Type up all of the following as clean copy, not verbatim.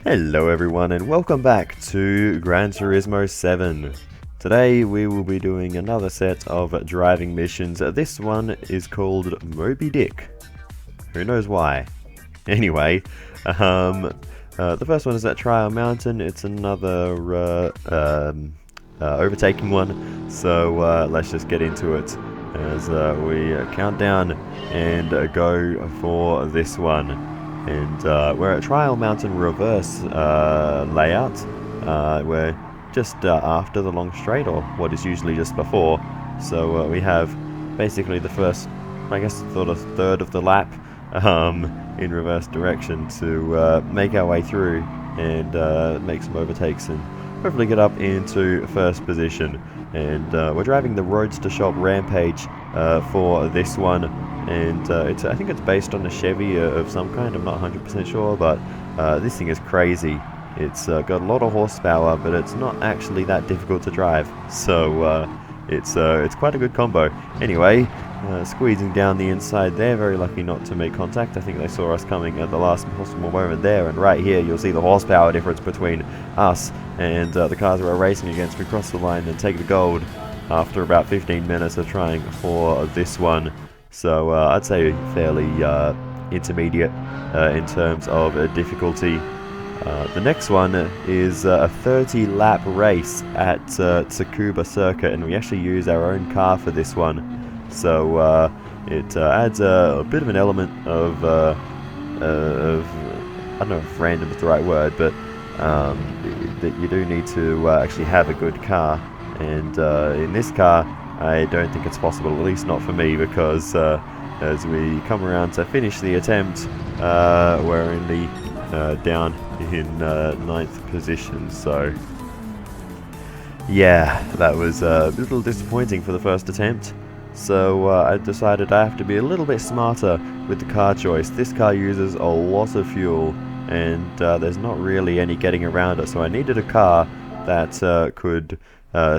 Hello everyone and welcome back to Gran Turismo 7. Today we will be doing another set of driving missions. This one is called Moby Dick. Who knows why? Anyway, the first one is at Trial Mountain. It's another overtaking one, so let's just get into it as we count down and go for this one. And we're at Trial Mountain reverse layout. We're just after the long straight, or what is usually just before. So we have basically the first, I guess, sort of third of the lap in reverse direction to make our way through and make some overtakes and hopefully get up into first position. And we're driving the Roadster Shop Rampage for this one. And I think it's based on a Chevy of some kind. I'm not 100% sure, but this thing is crazy. It's got a lot of horsepower, but it's not actually that difficult to drive. So it's quite a good combo. Anyway, squeezing down the inside there. Very lucky not to make contact. I think they saw us coming at the last possible moment there. And right here, you'll see the horsepower difference between us and the cars we're racing against. We cross the line and take the gold after about 15 minutes of trying for this one. So I'd say fairly intermediate in terms of difficulty. The next one is a 30-lap race at Tsukuba Circuit, and we actually use our own car for this one. So it adds a bit of an element of I don't know if random is the right word, but that you do need to actually have a good car. And in this car, I don't think it's possible, at least not for me, because as we come around to finish the attempt, we're in the down in 9th position. So yeah, that was a little disappointing for the first attempt. So I decided I have to be a little bit smarter with the car choice. This car uses a lot of fuel, and there's not really any getting around it, so I needed a car that could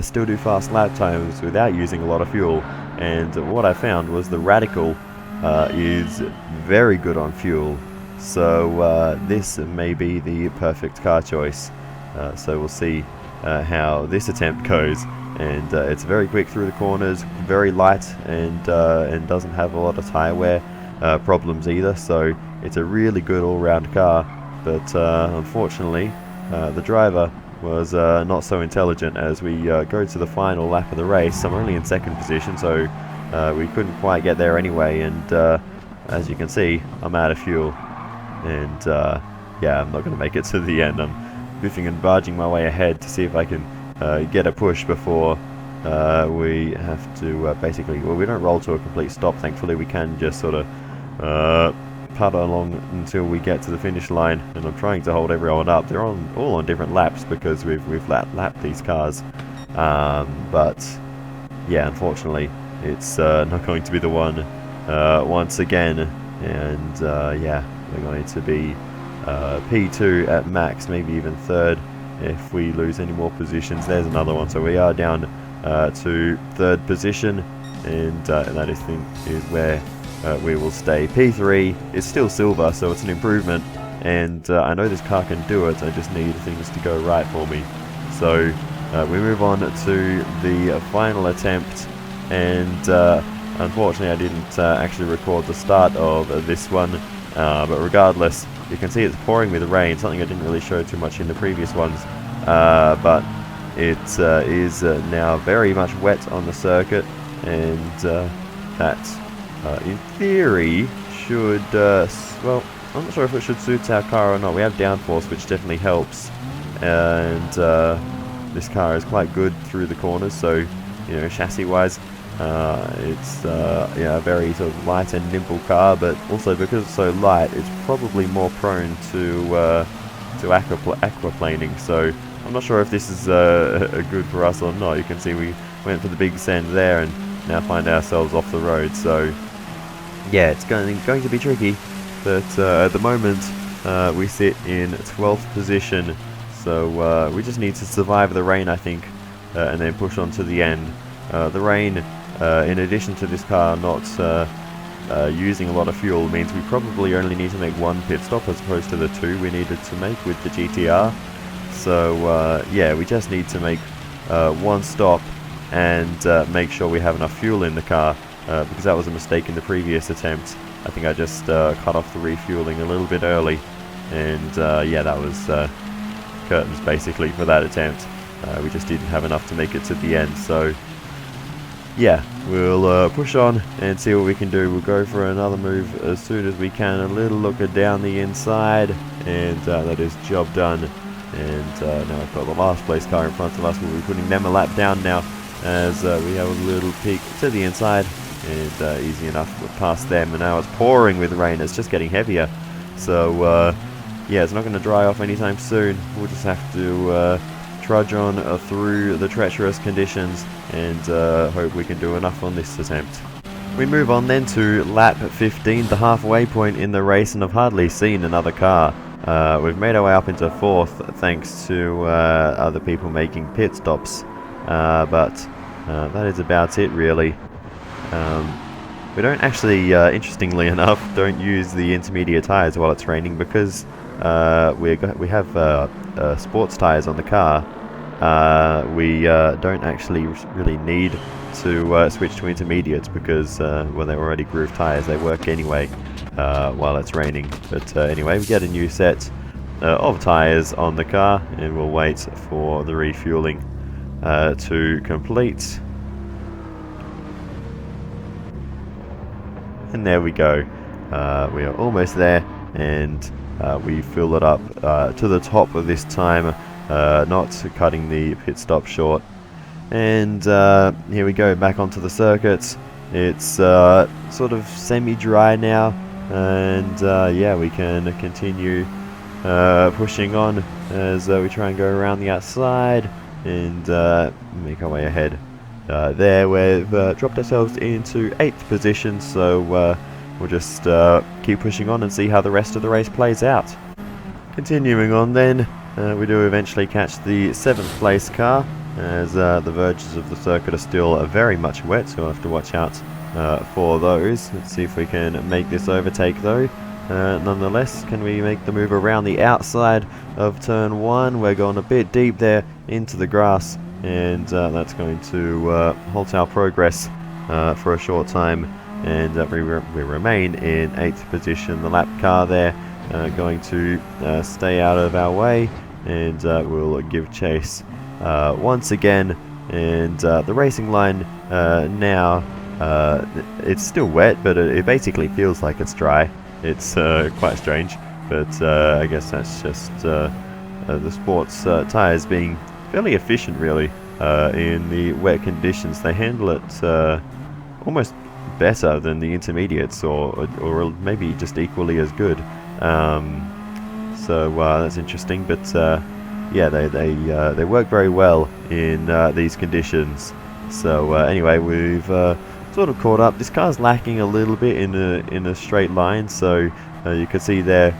still do fast lap times without using a lot of fuel. And what I found was the Radical is very good on fuel, so this may be the perfect car choice. So we'll see how this attempt goes. And it's very quick through the corners, very light, and doesn't have a lot of tire wear problems either, so it's a really good all-round car. But unfortunately the driver was not so intelligent as we go to the final lap of the race. I'm only in 2nd position, so we couldn't quite get there anyway, and as you can see, I'm out of fuel, and yeah, I'm not going to make it to the end. I'm biffing and barging my way ahead to see if I can get a push before we have to basically, well, we don't roll to a complete stop, thankfully. We can just sort of putter along until we get to the finish line, and I'm trying to hold everyone up. They're all on different laps because we've lapped these cars, but yeah, unfortunately it's not going to be the one once again. And yeah, we're going to be P2 at max, maybe even 3rd if we lose any more positions. There's another one, so we are down to 3rd position, and that I think is where we will stay. P3 is still silver, so it's an improvement, and I know this car can do it. I just need things to go right for me. So we move on to the final attempt, and unfortunately I didn't actually record the start of this one, but regardless, you can see it's pouring with rain, something I didn't really show too much in the previous ones, but it is now very much wet on the circuit, and that in theory should, well, I'm not sure if it should suit our car or not. We have downforce, which definitely helps, and this car is quite good through the corners, so, you know, chassis wise it's yeah, a very sort of light and nimble car, but also because it's so light, it's probably more prone to aquaplaning. So I'm not sure if this is good for us or not. You can see we went for the big send there and now find ourselves off the road. So yeah, it's going to be tricky, but at the moment we sit in 12th position, so we just need to survive the rain, I think, and then push on to the end. The rain, in addition to this car not using a lot of fuel means we probably only need to make one pit stop as opposed to the 2 we needed to make with the GTR. So yeah, we just need to make one stop and make sure we have enough fuel in the car, because that was a mistake in the previous attempt. I think I just cut off the refueling a little bit early, and yeah, that was curtains basically for that attempt. We just didn't have enough to make it to the end, so yeah, we'll push on and see what we can do. We'll go for another move as soon as we can. A little looker down the inside, and that is job done. And now we've got the last place car in front of us. We'll be putting them a lap down now, as we have a little peek to the inside, and easy enough past them. And now it's pouring with rain. It's just getting heavier, so yeah, it's not going to dry off anytime soon. We'll just have to trudge on through the treacherous conditions and hope we can do enough on this attempt. We move on then to lap 15, the halfway point in the race, and I've hardly seen another car. We've made our way up into 4th thanks to other people making pit stops, but that is about it really. We don't actually, interestingly enough, don't use the intermediate tyres while it's raining, because we have sports tyres on the car. We don't actually really need to switch to intermediates, because well, they're already groove tyres. They work anyway while it's raining. But anyway, we get a new set of tyres on the car, and we'll wait for the refueling to complete. And there we go. We are almost there, and we fill it up to the top of this time, not cutting the pit stop short. And here we go, back onto the circuit. It's sort of semi-dry now, and yeah, we can continue pushing on as we try and go around the outside and make our way ahead. There we've dropped ourselves into 8th position, so we'll just keep pushing on and see how the rest of the race plays out. Continuing on then, we do eventually catch the 7th place car, as the verges of the circuit are still very much wet, so we'll have to watch out for those. Let's see if we can make this overtake though. Nonetheless, can we make the move around the outside of turn 1? We're going a bit deep there into the grass, and that's going to halt our progress for a short time, and we remain in 8th position. The lap car there going to stay out of our way, and we'll give chase once again. And the racing line now, it's still wet, but it basically feels like it's dry. It's quite strange, but I guess that's just the sports tyres being fairly efficient really in the wet conditions. They handle it almost better than the intermediates, or maybe just equally as good. So that's interesting, but yeah, they work very well in these conditions. So anyway, we've sort of caught up. This car's lacking a little bit in a straight line, so you can see there,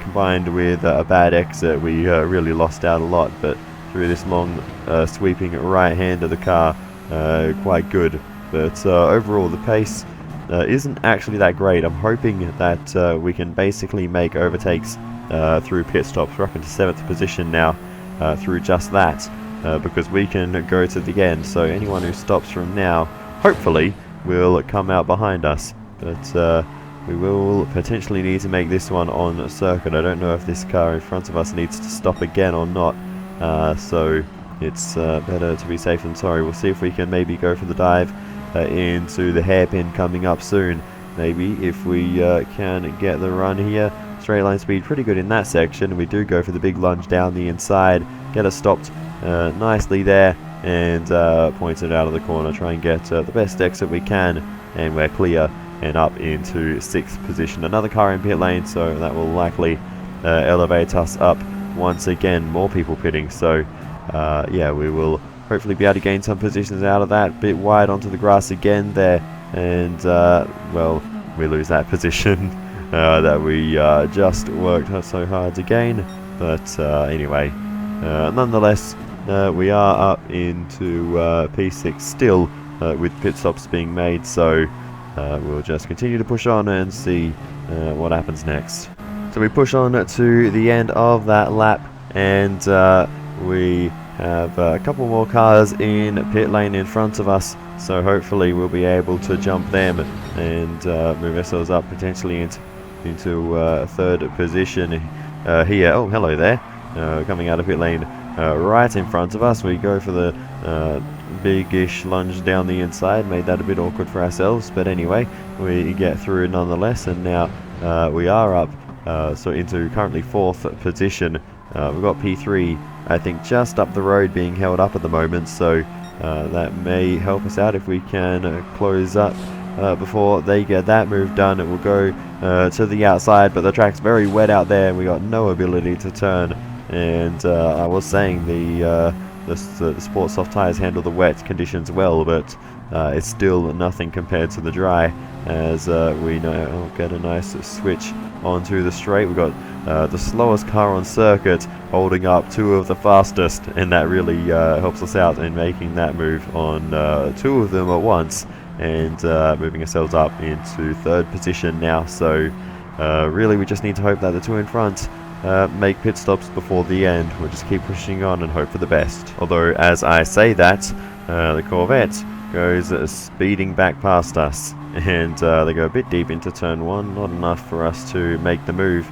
combined with a bad exit, we really lost out a lot. But through this long sweeping right hand of the car, quite good. But overall the pace isn't actually that great. I'm hoping that we can basically make overtakes through pit stops. We're up into 7th position now through just that, because we can go to the end. So anyone who stops from now, hopefully, will come out behind us. But we will potentially need to make this one on circuit. I don't know if this car in front of us needs to stop again or not. So it's better to be safe than sorry. We'll see if we can maybe go for the dive into the hairpin coming up soon. Maybe if we can get the run here. Straight line speed pretty good in that section. We do go for the big lunge down the inside, get us stopped nicely there, and point it out of the corner, try and get the best exit we can, and we're clear and up into 6th position. Another car in pit lane, so that will likely elevate us up once again. More people pitting, so yeah, we will hopefully be able to gain some positions out of that. Bit wide onto the grass again there, and well, we lose that position that we just worked so hard to gain. But anyway, nonetheless, we are up into P6 still, with pit stops being made, so we'll just continue to push on and see what happens next. So we push on to the end of that lap, and we have a couple more cars in pit lane in front of us, so hopefully we'll be able to jump them and move ourselves up potentially into third position here. Oh, hello there. Coming out of pit lane right in front of us. We go for the big-ish lunge down the inside. Made that a bit awkward for ourselves, but anyway, we get through nonetheless, and now we are up so into currently fourth position. We've got P3, I think, just up the road being held up at the moment, so that may help us out if we can close up before they get that move done. It will go to the outside, but the track's very wet out there. We got no ability to turn, and I was saying the Sport Soft tyres handle the wet conditions well, but it's still nothing compared to the dry, as we now get a nice switch onto the straight. We've got the slowest car on circuit holding up two of the fastest, and that really helps us out in making that move on two of them at once, and moving ourselves up into third position now. So really we just need to hope that the two in front make pit stops before the end. We'll just keep pushing on and hope for the best. Although, as I say that, the Corvette goes speeding back past us, and they go a bit deep into turn one, not enough for us to make the move,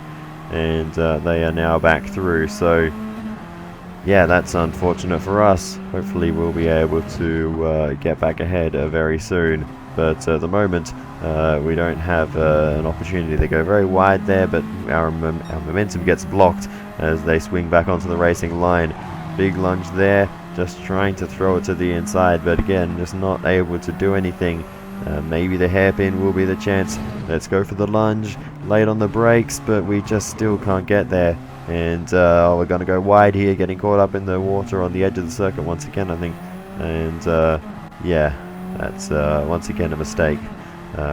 and they are now back through. So yeah, that's unfortunate for us. Hopefully we'll be able to get back ahead very soon, but at the moment we don't have an opportunity. They go very wide there, but our momentum gets blocked as they swing back onto the racing line. Big lunge there, just trying to throw it to the inside, but again, just not able to do anything. Maybe the hairpin will be the chance. Let's go for the lunge, late on the brakes, but we just still can't get there. And we're going to go wide here, getting caught up in the water on the edge of the circuit once again, I think. And yeah, that's once again a mistake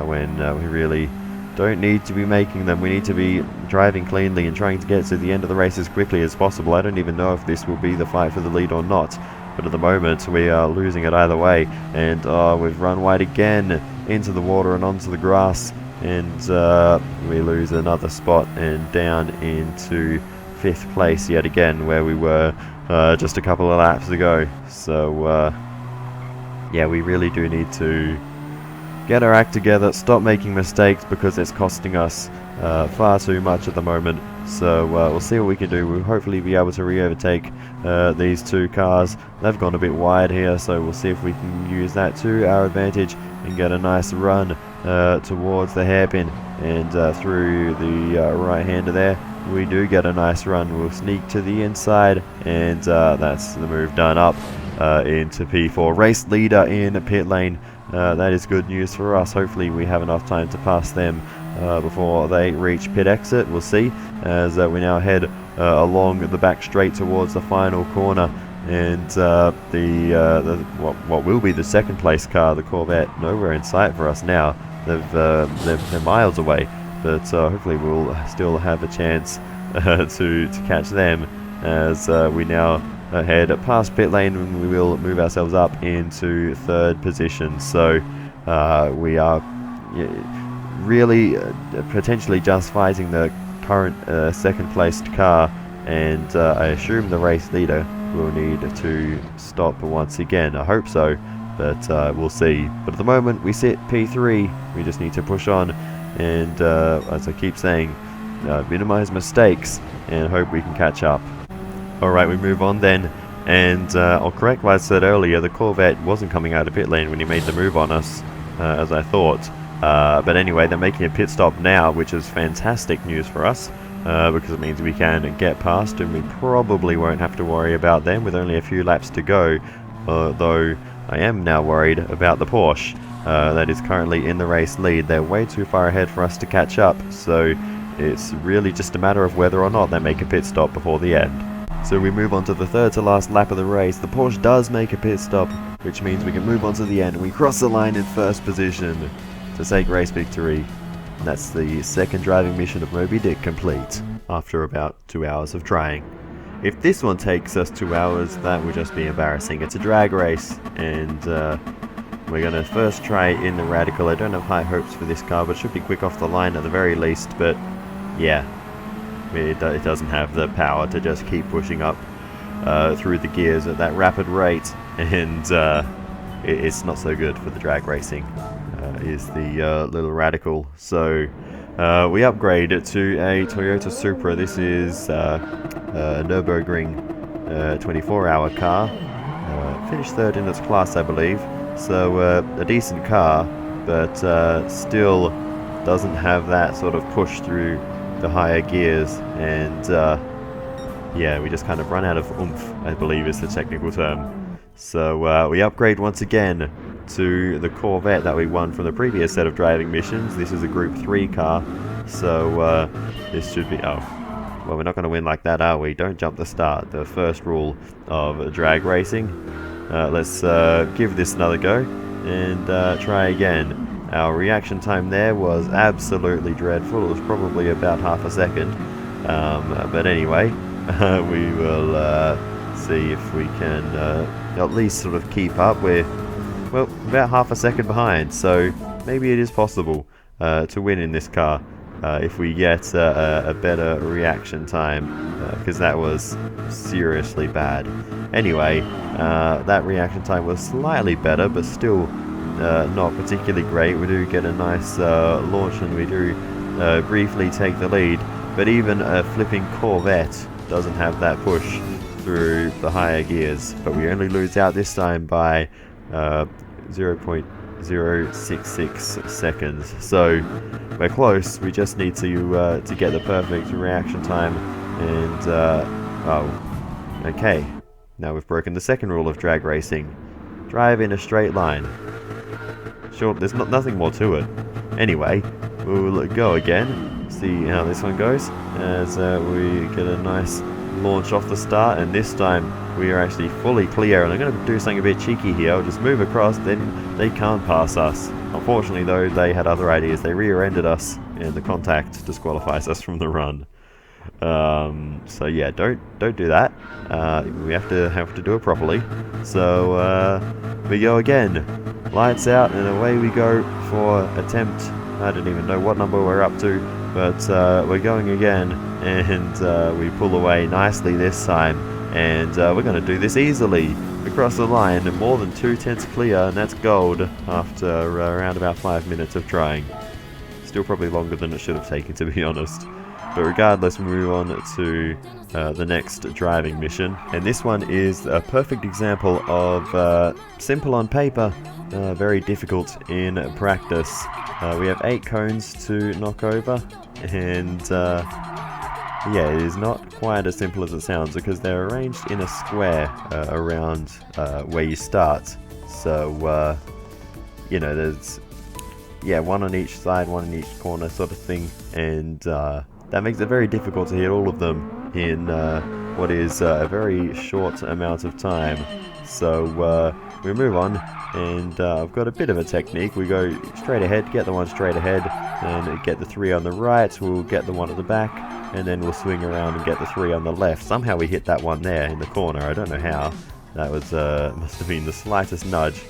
when we really don't need to be making them. We need to be driving cleanly and trying to get to the end of the race as quickly as possible. I don't even know if this will be the fight for the lead or not, but at the moment we are losing it either way. And we've run wide again into the water and onto the grass, and we lose another spot and down into 5th place yet again, where we were just a couple of laps ago. So yeah, we really do need to get our act together, stop making mistakes, because it's costing us far too much at the moment. So we'll see what we can do. We'll hopefully be able to re-overtake these two cars. They've gone a bit wide here, so we'll see if we can use that to our advantage and get a nice run towards the hairpin, and through the right-hander there. We do get a nice run. We'll sneak to the inside, and that's the move done up into P4. Race leader in pit lane. That is good news for us. Hopefully we have enough time to pass them before they reach pit exit. We'll see, as we now head along the back straight towards the final corner, and what will be the second place car, the Corvette, nowhere in sight for us now. They're miles away, but hopefully we'll still have a chance to catch them, as we now head past pit lane, and we will move ourselves up into third position. So we are really potentially just fighting the current second placed car, and I assume the race leader will need to stop once again. I hope so, but we'll see. But at the moment we sit P3. We just need to push on, and as I keep saying, minimize mistakes and hope we can catch up. Alright, we move on then, and I'll correct what I said earlier. The Corvette wasn't coming out of pit lane when he made the move on us, as I thought. But anyway, they're making a pit stop now, which is fantastic news for us, because it means we can get past, and we probably won't have to worry about them with only a few laps to go, though I am now worried about the Porsche that is currently in the race lead. They're way too far ahead for us to catch up, so it's really just a matter of whether or not they make a pit stop before the end. So we move on to the third to last lap of the race. The Porsche does make a pit stop, which means we can move on to the end. We cross the line in first position to take race victory. And that's the second driving mission of Moby Dick complete, after about 2 hours of trying. If this one takes us 2 hours, that would just be embarrassing. It's a drag race, and We're going to first try in the Radical. I don't have high hopes for this car, but it should be quick off the line at the very least. But yeah, it doesn't have the power to just keep pushing up through the gears at that rapid rate, and it's not so good for the drag racing. Is the little Radical. So we upgrade it to a Toyota Supra. This is a Nürburgring 24-hour car. Finished third in its class, I believe. So a decent car, but still doesn't have that sort of push through the higher gears, and yeah, we just kind of run out of oomph, I believe is the technical term. So we upgrade once again to the Corvette that we won from the previous set of driving missions. This is a Group 3 car, so this should be... oh, well, we're not going to win like that, are we? Don't jump the start. The first rule of drag racing. Let's give this another go and try again. Our reaction time there was absolutely dreadful. It was probably about half a second. But anyway, we will see if we can at least sort of keep up. We're, well, about half a second behind, so maybe it is possible to win in this car if we get a better reaction time, because that was seriously bad. Anyway, that reaction time was slightly better, but still not particularly great. We do get a nice launch, and we do briefly take the lead, but even a flipping Corvette doesn't have that push through the higher gears. But we only lose out this time by 0.066 seconds, so we're close. We just need to get the perfect reaction time, and oh, okay. Now we've broken the second rule of drag racing. Drive in a straight line. Sure, there's nothing more to it. Anyway, we'll go again, see how this one goes, as we get a nice launch off the start, and this time we are actually fully clear. And I'm going to do something a bit cheeky here. I'll just move across, then they can't pass us. Unfortunately though, they had other ideas. They rear-ended us, and the contact disqualifies us from the run. So yeah, don't do that. We have to do it properly. So we go again. Lights out, and away we go for attempt. I don't even know what number we're up to, but we're going again, and we pull away nicely this time, and we're going to do this easily across the line, more than 2/10 clear, and that's gold after around about 5 minutes of trying. Still probably longer than it should have taken, to be honest. But regardless, we move on to the next driving mission, and this one is a perfect example of simple on paper, very difficult in practice. We have 8 cones to knock over, and yeah, it is not quite as simple as it sounds, because they're arranged in a square around where you start. So you know, there's one on each side, one in each corner sort of thing, and that makes it very difficult to hit all of them in what is a very short amount of time. So we move on, and I've got a bit of a technique. We go straight ahead, get the one straight ahead, and get the 3 on the right. We'll get the one at the back, and then we'll swing around and get the 3 on the left. Somehow we hit that one there in the corner. I don't know how. That was must have been the slightest nudge.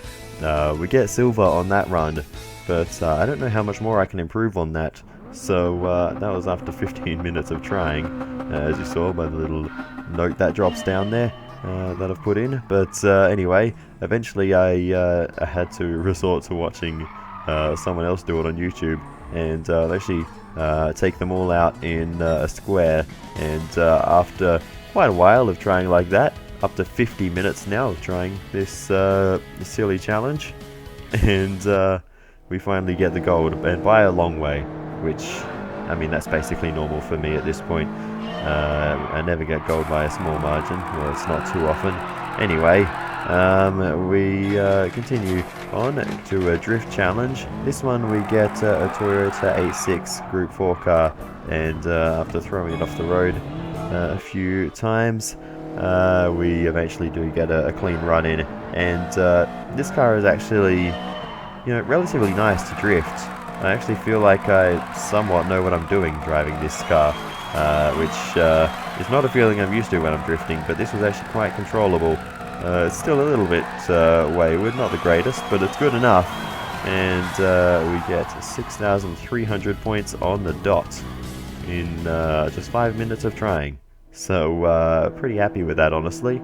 We get silver on that run, but I don't know how much more I can improve on that. So that was after 15 minutes of trying, as you saw by the little note that drops down there that I've put in. But anyway, eventually I had to resort to watching someone else do it on YouTube, and actually take them all out in a square. And after quite a while of trying like that, up to 50 minutes now of trying this silly challenge, and we finally get the gold, and by a long way. Which, I mean, that's basically normal for me at this point. I never get gold by a small margin. Well, it's not too often. Anyway, we continue on to a drift challenge. This one we get a Toyota 86 Group 4 car, and after throwing it off the road a few times, we eventually do get a clean run in. And this car is actually, you know, relatively nice to drift. I actually feel like I somewhat know what I'm doing driving this car, which is not a feeling I'm used to when I'm drifting, but this was actually quite controllable. It's still a little bit wayward, not the greatest, but it's good enough. And we get 6,300 points on the dot in just 5 minutes of trying. So pretty happy with that, honestly.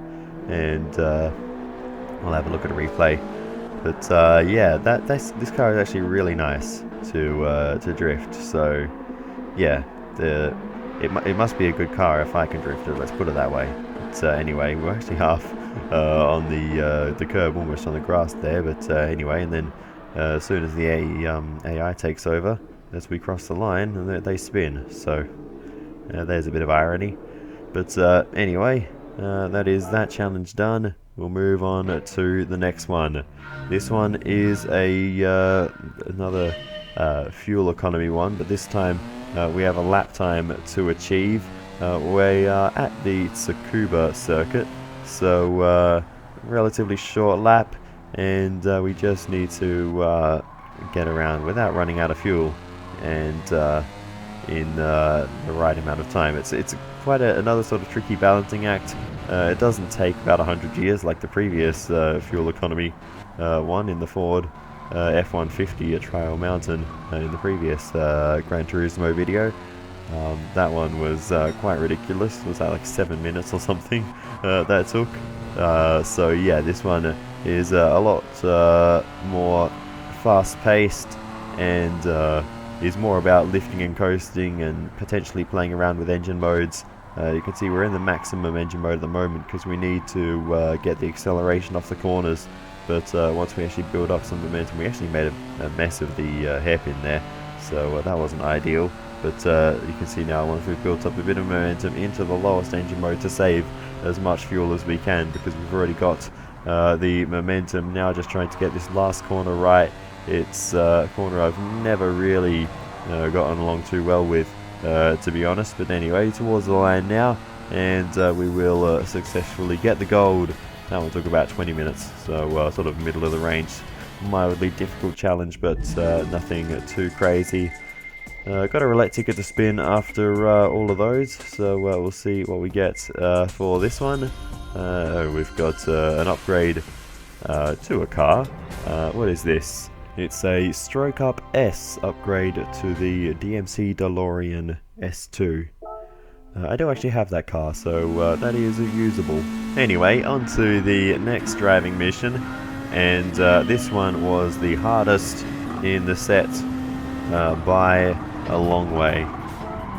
And I'll have a look at a replay. But yeah, this car is actually really nice to drift. So yeah, it must be a good car if I can drift it. Let's put it that way. But anyway, we're actually half on the curb, almost on the grass there. But anyway, and then as soon as the AI takes over, as we cross the line, they spin. So there's a bit of irony. But anyway, that is that challenge done. We'll move on to the next one. This one is another fuel economy one, but this time we have a lap time to achieve. We are at the Tsukuba circuit, so relatively short lap, and we just need to get around without running out of fuel, and in the right amount of time. It's quite another sort of tricky balancing act. It doesn't take about 100 years like the previous fuel economy one in the Ford F-150 at Trial Mountain in the previous Gran Turismo video. That one was quite ridiculous. Was that like 7 minutes or something that took? So yeah, this one is a lot more fast-paced and is more about lifting and coasting and potentially playing around with engine modes. You can see we're in the maximum engine mode at the moment because we need to get the acceleration off the corners. But once we actually build up some momentum, we actually made a mess of the hairpin there, so that wasn't ideal. But you can see now, once we've built up a bit of momentum into the lowest engine mode to save as much fuel as we can, because we've already got the momentum. Now just trying to get this last corner right. It's a corner I've never really gotten along too well with, to be honest. But anyway, towards the line now, and we will successfully get the gold. That one took about 20 minutes, so sort of middle of the range. Mildly difficult challenge, but nothing too crazy. Got a roulette ticket to spin after all of those, so we'll see what we get for this one. We've got an upgrade to a car. What is this? It's a Stroke Up S upgrade to the DMC DeLorean S2. I do actually have that car, so that is usable. Anyway, on to the next driving mission, and this one was the hardest in the set by a long way.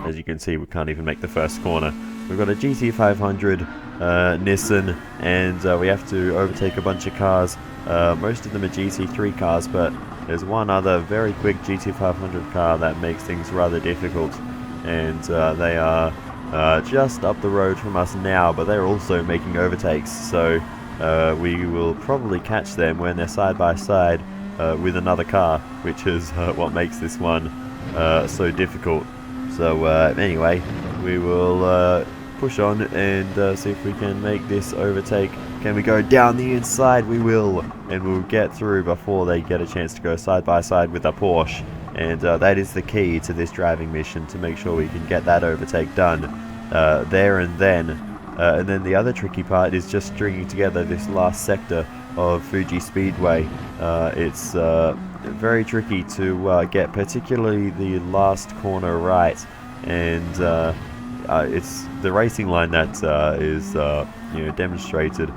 As you can see, we can't even make the first corner. We've got a GT500 Nissan, and we have to overtake a bunch of cars. Most of them are GT3 cars, but there's one other very quick GT500 car that makes things rather difficult, and they are just up the road from us now, but they're also making overtakes, so we will probably catch them when they're side by side with another car, which is what makes this one so difficult. So anyway, we will push on and see if we can make this overtake. Can we go down the inside? We will, and we'll get through before they get a chance to go side by side with a Porsche. And that is the key to this driving mission, to make sure we can get that overtake done there and then. And then the other tricky part is just stringing together this last sector of Fuji Speedway. It's very tricky to get, particularly the last corner right, and it's the racing line that is demonstrated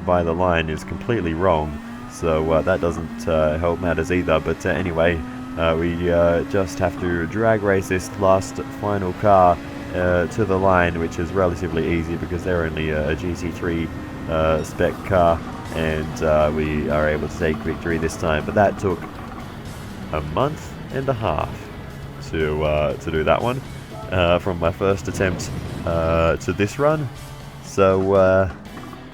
by the line is completely wrong, so that doesn't help matters either. But anyway, we just have to drag race this last final car to the line, which is relatively easy because they're only a GT3 spec car, and we are able to take victory this time. But that took a month and a half to do that one, from my first attempt to this run. So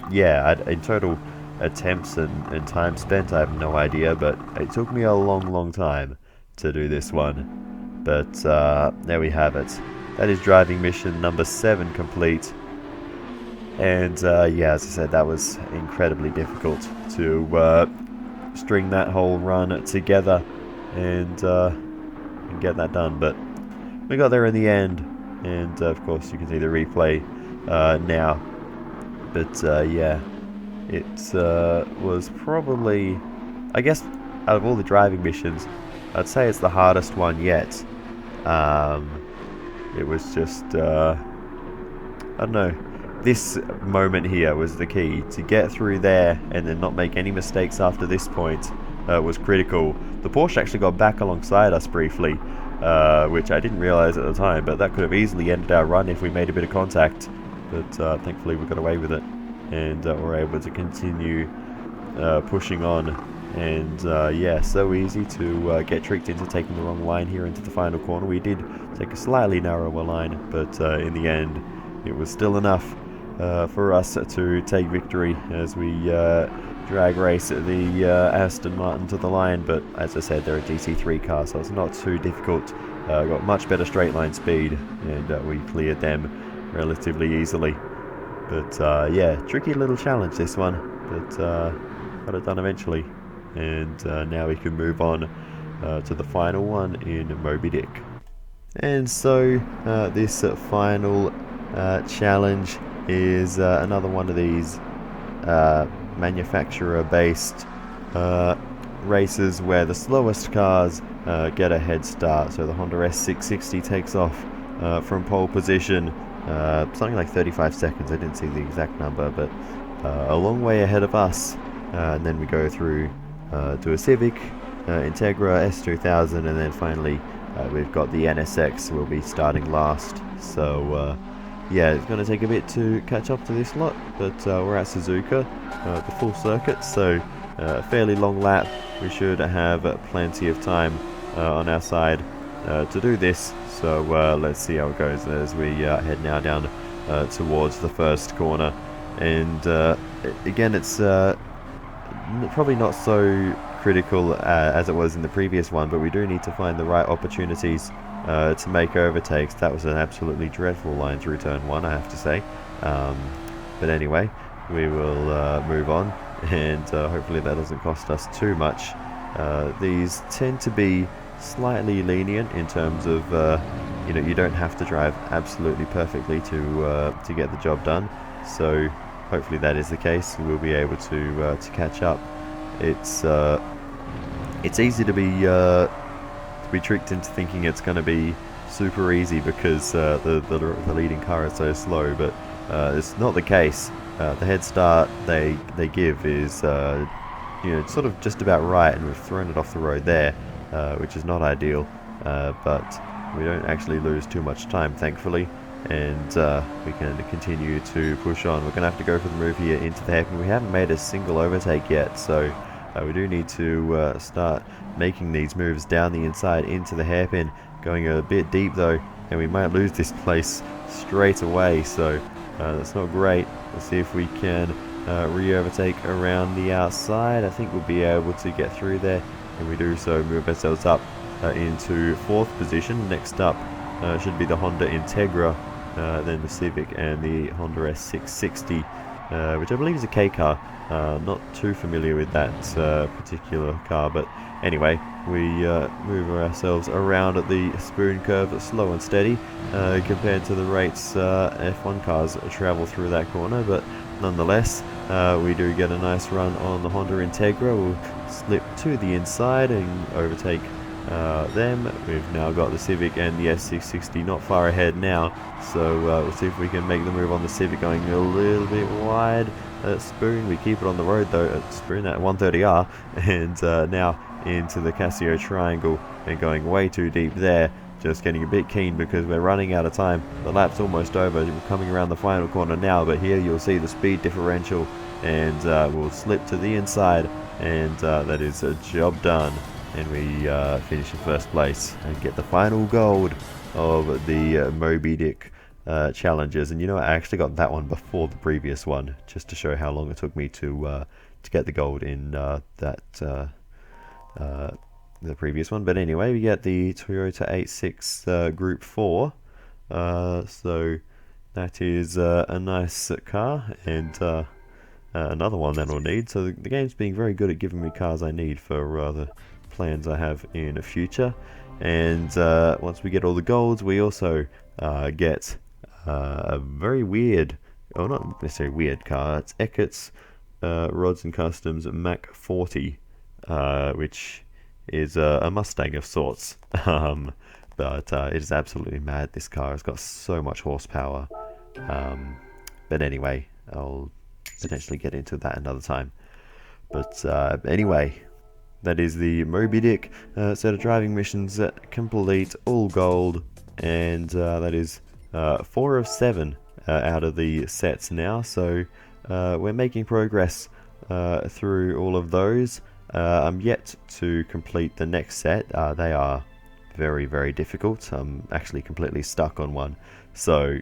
yeah, in total attempts and time spent, I have no idea, but it took me a long time to do this one. But there we have it. That is driving mission number 7 complete. And yeah, as I said, that was incredibly difficult to string that whole run together and get that done. But we got there in the end, and of course you can see the replay now. But yeah, it was probably, I guess, out of all the driving missions, I'd say it's the hardest one yet. It was just, I don't know, this moment here was the key. To get through there and then not make any mistakes after this point was critical. The Porsche actually got back alongside us briefly, which I didn't realize at the time, but that could have easily ended our run if we made a bit of contact. But thankfully we got away with it, and we're able to continue pushing on. And yeah, so easy to get tricked into taking the wrong line here into the final corner. We did take a slightly narrower line, but in the end it was still enough for us to take victory as we drag race the Aston Martin to the line. But as I said, they're a DC3 car, so it's not too difficult. Got much better straight line speed, and we cleared them relatively easily. But yeah, tricky little challenge this one, but got it done eventually. And now we can move on to the final one in Moby Dick. And so this final challenge is another one of these manufacturer-based races where the slowest cars get a head start. So the Honda S660 takes off from pole position, something like 35 seconds, I didn't see the exact number, but a long way ahead of us. And then we go through to a Civic, Integra, S2000, and then finally we've got the NSX. We'll be starting last. So yeah, it's going to take a bit to catch up to this lot, but we're at Suzuka, the full circuit, so a fairly long lap. We should have plenty of time on our side to do this. So let's see how it goes as we head now down towards the first corner. And again, it's probably not so critical as it was in the previous one, but we do need to find the right opportunities to make overtakes. That was an absolutely dreadful line through turn 1, I have to say. But anyway, we will move on, and hopefully that doesn't cost us too much. These tend to be slightly lenient in terms of, you know, you don't have to drive absolutely perfectly to get the job done. So hopefully that is the case. We'll be able to catch up. It's easy to be tricked into thinking it's going to be super easy because the leading car is so slow, but it's not the case. The head start they give is you know, sort of just about right, and we've thrown it off the road there, which is not ideal, but we don't actually lose too much time, thankfully, and we can continue to push on. We're going to have to go for the move here into the hairpin. We haven't made a single overtake yet, so we do need to start making these moves down the inside into the hairpin, going a bit deep though, and we might lose this place straight away, so that's not great. Let's see if we can re-overtake around the outside. I think we'll be able to get through there, and we do so, move ourselves up into 4th position. Next up should be the Honda Integra, then the Civic and the Honda S660, which I believe is a K car. Not too familiar with that particular car, but anyway, we move ourselves around at the spoon curve slow and steady compared to the rates F1 cars travel through that corner, but nonetheless we do get a nice run on the Honda Integra. We'll slip to the inside and overtake them. We've now got the Civic and the S660 not far ahead now, so we'll see if we can make the move on the Civic, going a little bit wide. Spoon, we keep it on the road though, Spoon at 130R, and now into the Casio triangle and going way too deep there. Just getting a bit keen because we're running out of time. The lap's almost over. We're coming around the final corner now, but here you'll see the speed differential, and we'll slip to the inside, and that is a job done. And we finish in 1st place and get the final gold of the Moby Dick challenges. And you know, I actually got that one before the previous one, just to show how long it took me to get the gold in the previous one. But anyway, we get the Toyota 86 Group 4, so that is a nice car, and another one that I'll need. So the game's being very good at giving me cars I need for the plans I have in the future. And once we get all the golds, we also get a very weird, or not necessarily weird car. It's Eckert's Rods and Customs Mach 40, which is a Mustang of sorts. But it is absolutely mad. This car has got so much horsepower. But anyway, I'll potentially get into that another time. But anyway, that is the Moby Dick set of driving missions complete, all gold, and that is 4 of 7 out of the sets now. So we're making progress through all of those. I'm yet to complete the next set. They are very, very difficult. I'm actually completely stuck on one. So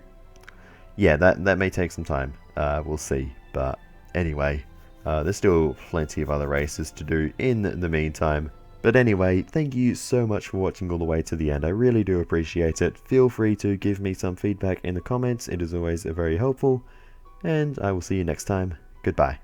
yeah, that may take some time. We'll see. But anyway, there's still plenty of other races to do in the meantime. But anyway, thank you so much for watching all the way to the end. I really do appreciate it. Feel free to give me some feedback in the comments. It is always very helpful. And I will see you next time. Goodbye.